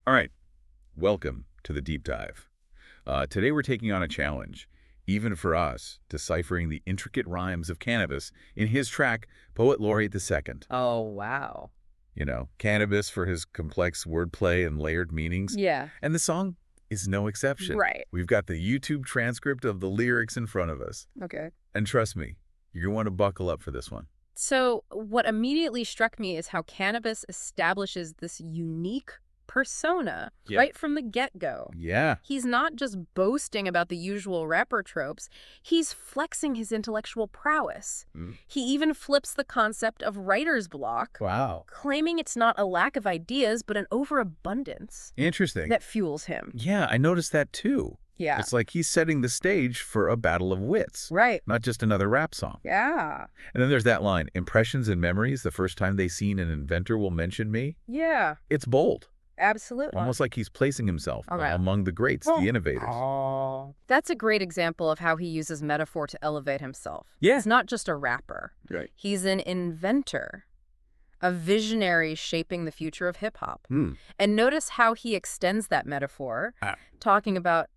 All right, welcome to the deep dive. Today we're taking on a challenge, even for us, deciphering the intricate rhymes of Canibus in his track, Poet Laureate II. Oh, wow. You know, Canibus for his complex wordplay and layered meanings. Yeah. And the song is no exception. Right. We've got the YouTube transcript of the lyrics in front of us. Okay. And trust me, you're going to want to buckle up for this one. So what immediately struck me is how Canibus establishes this unique persona right from the get-go. Yeah. He's not just boasting about the usual rapper tropes, he's flexing his intellectual prowess. He even flips the concept of writer's block, Wow. claiming it's not a lack of ideas, but an overabundance Interesting. that fuels him. Yeah, I noticed that too. Yeah. It's like he's setting the stage for a battle of wits. Right. Not just another rap song. Yeah. And then there's that line, impressions and memories, the first time they seen an inventor will mention me. Yeah. It's bold. Absolutely. Almost like he's placing himself Okay. among the greats, the innovators. That's a great example of how he uses metaphor to elevate himself. Yeah. He's not just a rapper. Right. He's an inventor, a visionary shaping the future of hip-hop. And notice how he extends that metaphor, talking about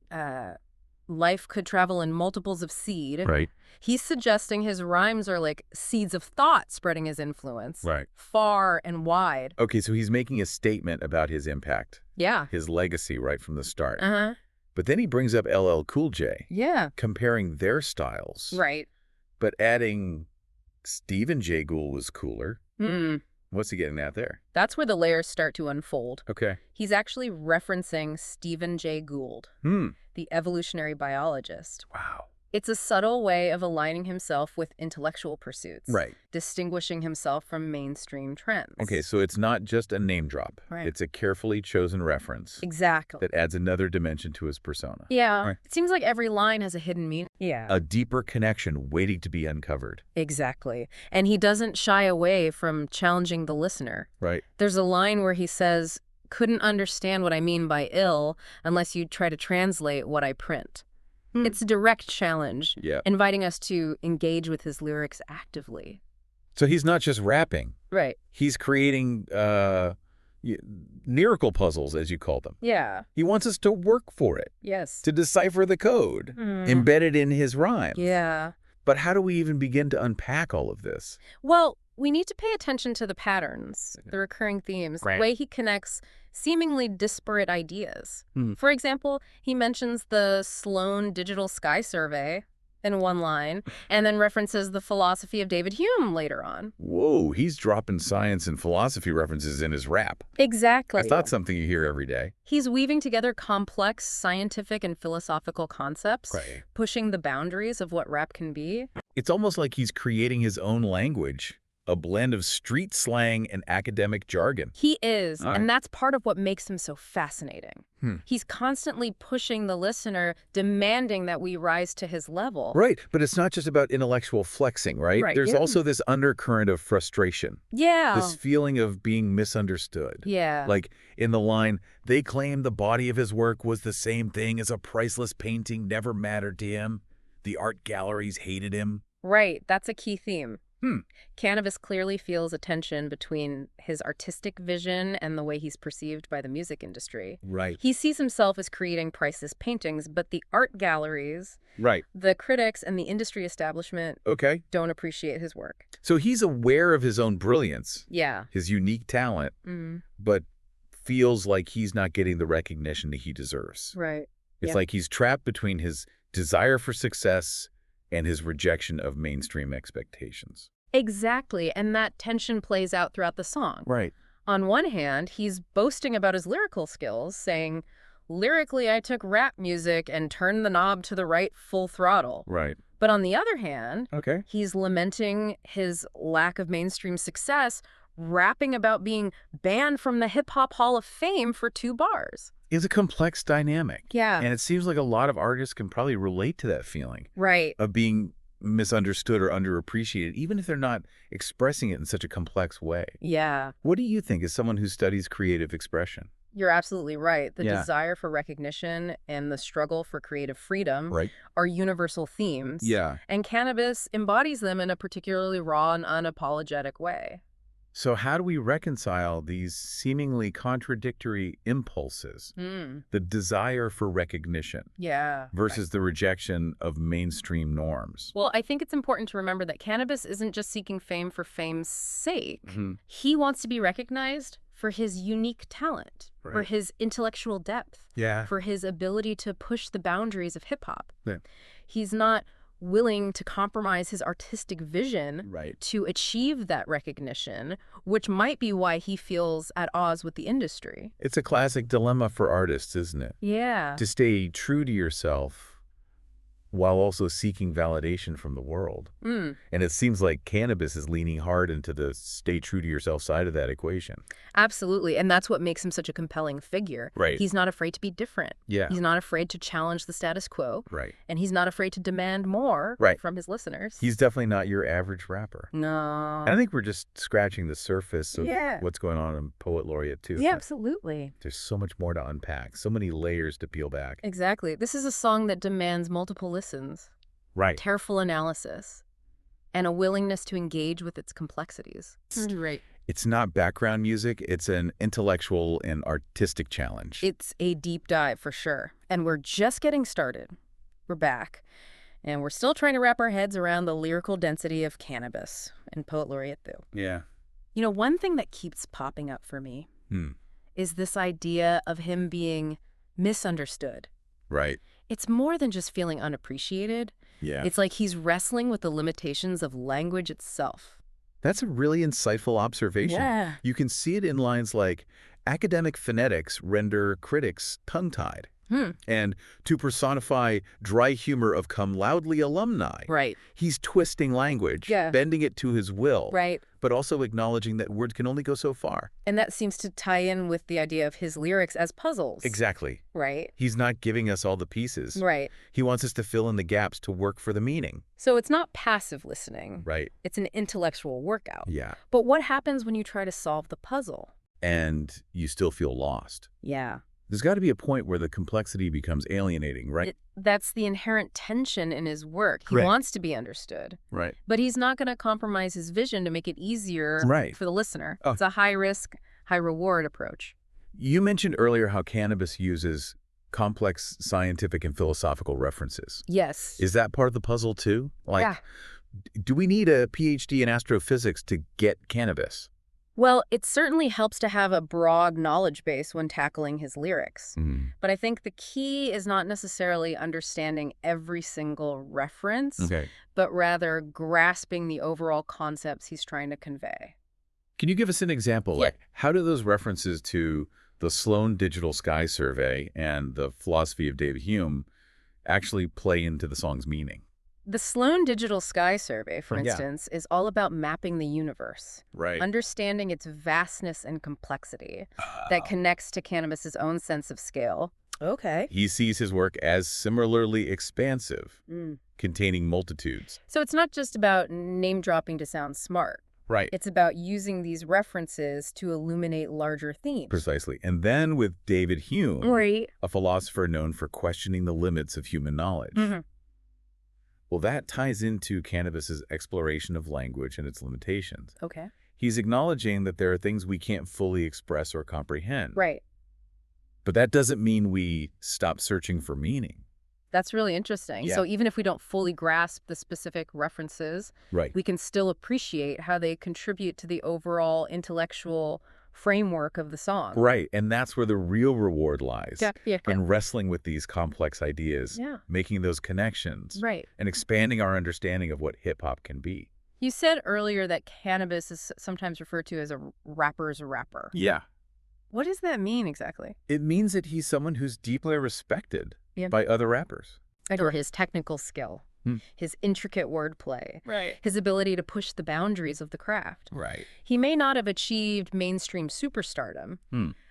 life could travel in multiples of seed. Right. He's suggesting his rhymes are like seeds of thought spreading his influence Right. far and wide. Okay, so he's making a statement about his impact, Yeah. his legacy right from the start. Uh-huh. But then he brings up LL Cool J, Yeah. comparing their styles, Right. but adding Stephen J. Gould was cooler. What's he getting at there? That's where the layers start to unfold. Okay. He's actually referencing Stephen J. Gould, the evolutionary biologist. Wow. It's a subtle way of aligning himself with intellectual pursuits, Right. distinguishing himself from mainstream trends. Okay, so it's not just a name drop. Right. It's a carefully chosen reference Exactly. that adds another dimension to his persona. Yeah. Right. It seems like every line has a hidden meaning. Yeah. A deeper connection waiting to be uncovered. Exactly. And he doesn't shy away from challenging the listener. Right. There's a line where he says, "Couldn't understand what I mean by ill unless you try to translate what I print." It's a direct challenge, inviting us to engage with his lyrics actively. So he's not just rapping. Right. He's creating lyrical puzzles, as you call them. Yeah. He wants us to work for it, Yes. to decipher the code embedded in his rhymes. Yeah. But how do we even begin to unpack all of this? Well, we need to pay attention to the patterns, the recurring themes, the way he connects seemingly disparate ideas. For example, he mentions the Sloan Digital Sky Survey in one line, and then references the philosophy of David Hume later on. Whoa, he's dropping science and philosophy references in his rap. Exactly. That's not something you hear every day. He's weaving together complex scientific and philosophical concepts, pushing the boundaries of what rap can be. It's almost like he's creating his own language, a blend of street slang and academic jargon. He is, and that's part of what makes him so fascinating. He's constantly pushing the listener, demanding that we rise to his level. Right, but it's not just about intellectual flexing, right? There's also this undercurrent of frustration. Yeah. This feeling of being misunderstood. Yeah. Like in the line, they claim the body of his work was the same thing as a priceless painting, never mattered to him. The art galleries hated him. Right, that's a key theme. Canibus clearly feels a tension between his artistic vision and the way he's perceived by the music industry. Right. He sees himself as creating priceless paintings, but the art galleries, the critics, and the industry establishment don't appreciate his work. So he's aware of his own brilliance, his unique talent, but feels like he's not getting the recognition that he deserves. Right. It's like he's trapped between his desire for success and his rejection of mainstream expectations. Exactly, and that tension plays out throughout the song. Right. On one hand, he's boasting about his lyrical skills, saying, "Lyrically, I took rap music and turned the knob to the right full throttle." Right. But on the other hand, he's lamenting his lack of mainstream success, rapping about being banned from the Hip Hop Hall of Fame for 2 bars. It's a complex dynamic. Yeah. And it seems like a lot of artists can probably relate to that feeling. Right. Of being misunderstood or underappreciated, even if they're not expressing it in such a complex way. Yeah. What do you think as someone who studies creative expression? You're absolutely right. The desire for recognition and the struggle for creative freedom are universal themes. Yeah. And Canibus embodies them in a particularly raw and unapologetic way. So how do we reconcile these seemingly contradictory impulses, the desire for recognition versus the rejection of mainstream norms? Well, I think it's important to remember that Canibus isn't just seeking fame for fame's sake. He wants to be recognized for his unique talent, for his intellectual depth, for his ability to push the boundaries of hip-hop. He's not willing to compromise his artistic vision to achieve that recognition, which might be why he feels at odds with the industry. It's a classic dilemma for artists, isn't it? Yeah. To stay true to yourself while also seeking validation from the world. And it seems like Canibus is leaning hard into the stay true to yourself side of that equation. Absolutely. And that's what makes him such a compelling figure. He's not afraid to be different. He's not afraid to challenge the status quo. And he's not afraid to demand more from his listeners. He's definitely not your average rapper. No. I think we're just scratching the surface of what's going on in Poet Laureate, too. Yeah, absolutely. There's so much more to unpack, so many layers to peel back. Exactly. This is a song that demands multiple listens. Careful analysis, and a willingness to engage with its complexities. It's not background music, it's an intellectual and artistic challenge. It's a deep dive for sure. And we're just getting started. We're back. And we're still trying to wrap our heads around the lyrical density of Canibus and Poet Laureate, though. Yeah. You know, one thing that keeps popping up for me is this idea of him being misunderstood. It's more than just feeling unappreciated. It's like he's wrestling with the limitations of language itself. That's a really insightful observation. You can see it in lines like, academic phonetics render critics tongue-tied. And to personify dry humor of cum loudly alumni. He's twisting language, bending it to his will, but also acknowledging that words can only go so far. And that seems to tie in with the idea of his lyrics as puzzles. Exactly. He's not giving us all the pieces. He wants us to fill in the gaps to work for the meaning. So it's not passive listening. It's an intellectual workout. Yeah. But what happens when you try to solve the puzzle? And you still feel lost. Yeah. There's got to be a point where the complexity becomes alienating, right? That's the inherent tension in his work. He wants to be understood. But he's not going to compromise his vision to make it easier for the listener. It's a high-risk, high-reward approach. You mentioned earlier how Canibus uses complex scientific and philosophical references. Yes. Is that part of the puzzle, too? Like, do we need a PhD in astrophysics to get Canibus? Well, it certainly helps to have a broad knowledge base when tackling his lyrics. But I think the key is not necessarily understanding every single reference, but rather grasping the overall concepts he's trying to convey. Can you give us an example? Like, how do those references to the Sloan Digital Sky Survey and the philosophy of David Hume actually play into the song's meaning? The Sloan Digital Sky Survey, for instance, is all about mapping the universe, understanding its vastness and complexity that connects to Canibus's own sense of scale. He sees his work as similarly expansive, containing multitudes. So it's not just about name-dropping to sound smart. It's about using these references to illuminate larger themes. Precisely. And then with David Hume, a philosopher known for questioning the limits of human knowledge. Well, that ties into Canibus's exploration of language and its limitations. He's acknowledging that there are things we can't fully express or comprehend. But that doesn't mean we stop searching for meaning. That's really interesting. So even if we don't fully grasp the specific references, we can still appreciate how they contribute to the overall intellectual framework of the song. And that's where the real reward lies. In wrestling with these complex ideas, making those connections, and expanding our understanding of what hip-hop can be. You said earlier that Canibus is sometimes referred to as a rapper's rapper. What does that mean exactly? It means that he's someone who's deeply respected by other rappers. Or his technical skill. His intricate wordplay, his ability to push the boundaries of the craft. He may not have achieved mainstream superstardom,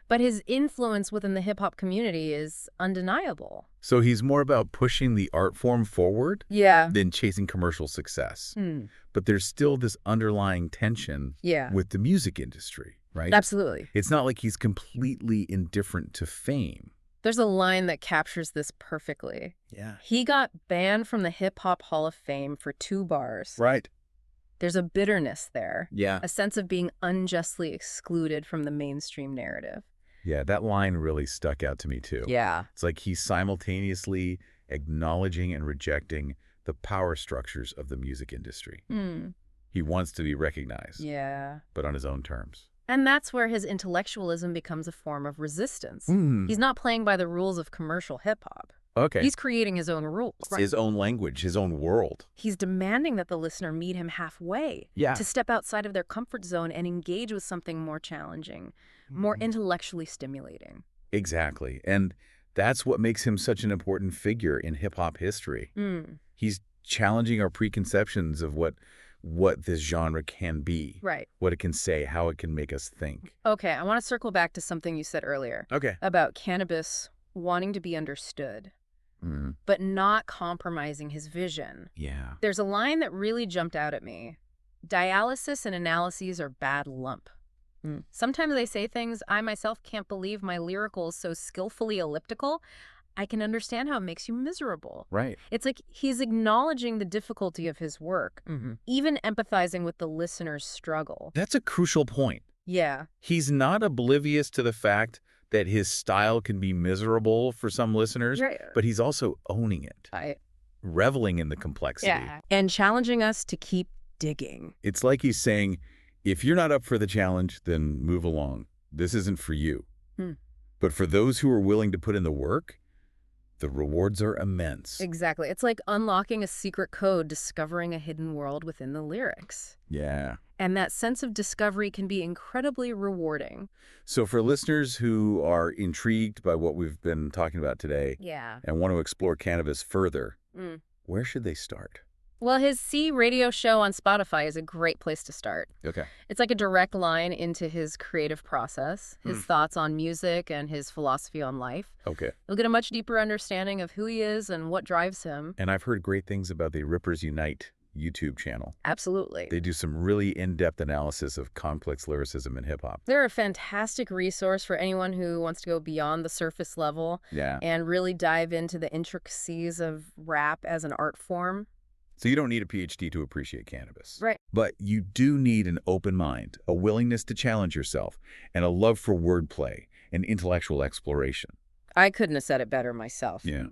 but his influence within the hip-hop community is undeniable. So he's more about pushing the art form forward than chasing commercial success. But there's still this underlying tension with the music industry, right? Absolutely. It's not like he's completely indifferent to fame. There's a line that captures this perfectly. He got banned from the Hip Hop Hall of Fame for 2 bars. There's a bitterness there. Yeah. A sense of being unjustly excluded from the mainstream narrative. Yeah, that line really stuck out to me too. Yeah. It's like he's simultaneously acknowledging and rejecting the power structures of the music industry. He wants to be recognized. Yeah. But on his own terms. And that's where his intellectualism becomes a form of resistance. He's not playing by the rules of commercial hip-hop. Okay. He's creating his own rules. His own language, his own world. He's demanding that the listener meet him halfway. Yeah. To step outside of their comfort zone and engage with something more challenging, more intellectually stimulating. Exactly. And that's what makes him such an important figure in hip-hop history. He's challenging our preconceptions of what this genre can be. Right. What it can say, how it can make us think. Okay, I want to circle back to something you said earlier. Okay. About Canibus wanting to be understood, but not compromising his vision. Yeah. There's a line that really jumped out at me. Dialysis and analyses are bad lump. Sometimes they say things I myself can't believe my lyrical is so skillfully elliptical. I can understand how it makes you miserable. Right. It's like he's acknowledging the difficulty of his work, even empathizing with the listener's struggle. That's a crucial point. Yeah. He's not oblivious to the fact that his style can be miserable for some listeners, Right. but he's also owning it, reveling in the complexity. Yeah. And challenging us to keep digging. It's like he's saying, if you're not up for the challenge, then move along. This isn't for you. But for those who are willing to put in the work, the rewards are immense. Exactly. It's like unlocking a secret code, discovering a hidden world within the lyrics. Yeah. And that sense of discovery can be incredibly rewarding. So for listeners who are intrigued by what we've been talking about today and want to explore Canibus further, where should they start? Well, his C radio show on Spotify is a great place to start. Okay. It's like a direct line into his creative process, his thoughts on music, and his philosophy on life. Okay. You'll get a much deeper understanding of who he is and what drives him. And I've heard great things about the RIPPERSUNITE YouTube channel. Absolutely. They do some really in-depth analysis of complex lyricism in hip-hop. They're a fantastic resource for anyone who wants to go beyond the surface level and really dive into the intricacies of rap as an art form. So you don't need a PhD to appreciate Canibus. Right. But you do need an open mind, a willingness to challenge yourself, and a love for wordplay and intellectual exploration. I couldn't have said it better myself. Yeah.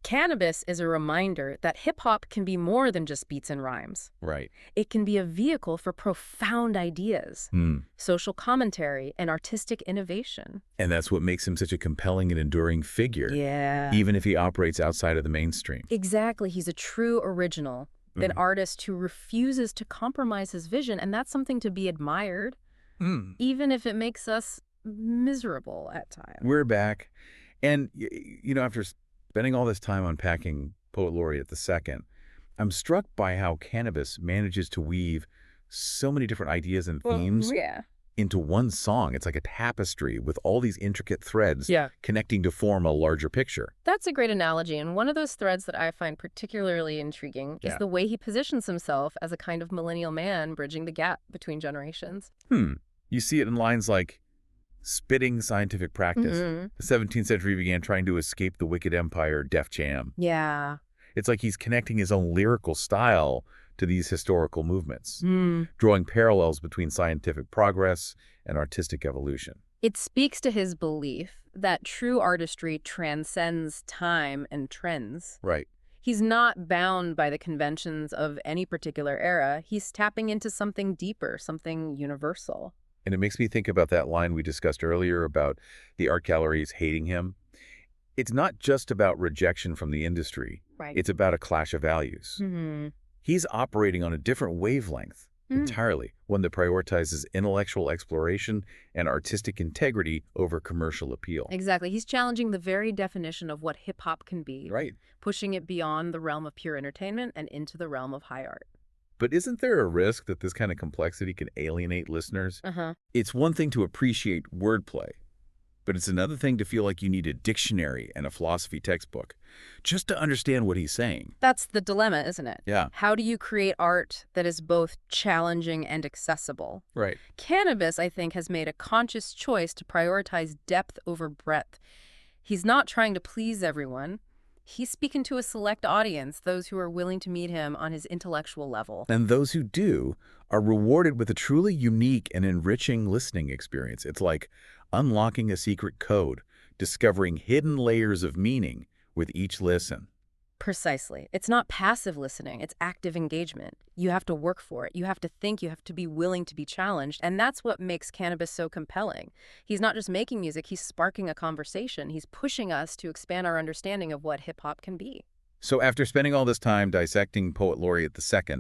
Canibus is a reminder that hip-hop can be more than just beats and rhymes. Right. It can be a vehicle for profound ideas, social commentary, and artistic innovation. And that's what makes him such a compelling and enduring figure. Yeah. Even if he operates outside of the mainstream. Exactly. He's a true original, an artist who refuses to compromise his vision, and that's something to be admired, even if it makes us miserable at times. We're back. And, you know, after spending all this time unpacking Poet Laureate II, I'm struck by how Canibus manages to weave so many different ideas and themes into one song. It's like a tapestry with all these intricate threads connecting to form a larger picture. That's a great analogy, and one of those threads that I find particularly intriguing is the way he positions himself as a kind of millennial man bridging the gap between generations. You see it in lines like, spitting scientific practice. The 17th century began trying to escape the wicked empire, Def Jam. Yeah. It's like he's connecting his own lyrical style to these historical movements, drawing parallels between scientific progress and artistic evolution. It speaks to his belief that true artistry transcends time and trends. Right. He's not bound by the conventions of any particular era. He's tapping into something deeper, something universal. And it makes me think about that line we discussed earlier about the art galleries hating him. It's not just about rejection from the industry. Right. It's about a clash of values. He's operating on a different wavelength entirely, one that prioritizes intellectual exploration and artistic integrity over commercial appeal. Exactly. He's challenging the very definition of what hip-hop can be. Right. Pushing it beyond the realm of pure entertainment and into the realm of high art. But isn't there a risk that this kind of complexity can alienate listeners? It's one thing to appreciate wordplay, but it's another thing to feel like you need a dictionary and a philosophy textbook just to understand what he's saying. That's the dilemma, isn't it? Yeah. How do you create art that is both challenging and accessible? Right. Canibus, I think, has made a conscious choice to prioritize depth over breadth. He's not trying to please everyone. He's speaking to a select audience, those who are willing to meet him on his intellectual level. And those who do are rewarded with a truly unique and enriching listening experience. It's like unlocking a secret code, discovering hidden layers of meaning with each listen. Precisely. It's not passive listening, it's active engagement. You have to work for it. You have to think, you have to be willing to be challenged, and that's what makes Canibus so compelling. He's not just making music, he's sparking a conversation. He's pushing us to expand our understanding of what hip-hop can be. So after spending all this time dissecting Poet Laureate II,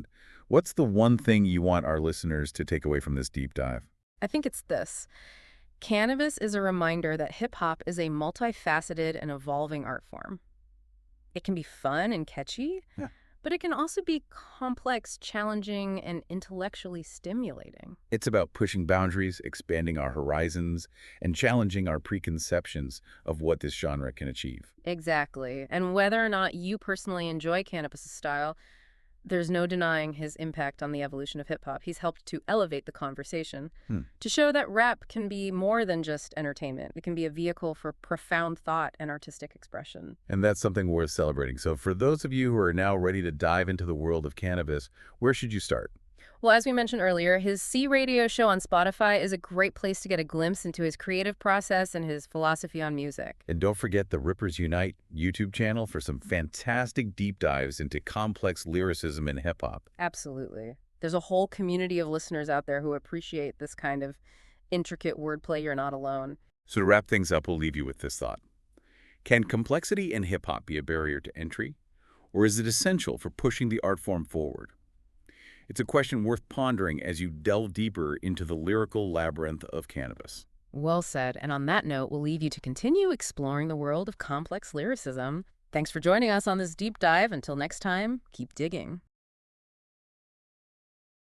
what's the one thing you want our listeners to take away from this deep dive? I think it's this. Canibus is a reminder that hip-hop is a multifaceted and evolving art form. It can be fun and catchy, but it can also be complex, challenging, and intellectually stimulating. It's about pushing boundaries, expanding our horizons, and challenging our preconceptions of what this genre can achieve. Exactly. And whether or not you personally enjoy Canibus' style, there's no denying his impact on the evolution of hip-hop. He's helped to elevate the conversation, to show that rap can be more than just entertainment. It can be a vehicle for profound thought and artistic expression. And that's something worth celebrating. So for those of you who are now ready to dive into the world of Canibus, where should you start? Well, as we mentioned earlier, his C Radio show on Spotify is a great place to get a glimpse into his creative process and his philosophy on music. And don't forget the Rippers Unite YouTube channel for some fantastic deep dives into complex lyricism in hip-hop. Absolutely. There's a whole community of listeners out there who appreciate this kind of intricate wordplay. You're not alone. So to wrap things up, we'll leave you with this thought. Can complexity in hip-hop be a barrier to entry? Or is it essential for pushing the art form forward? It's a question worth pondering as you delve deeper into the lyrical labyrinth of Canibus. Well said. And on that note, we'll leave you to continue exploring the world of complex lyricism. Thanks for joining us on this deep dive. Until next time, keep digging.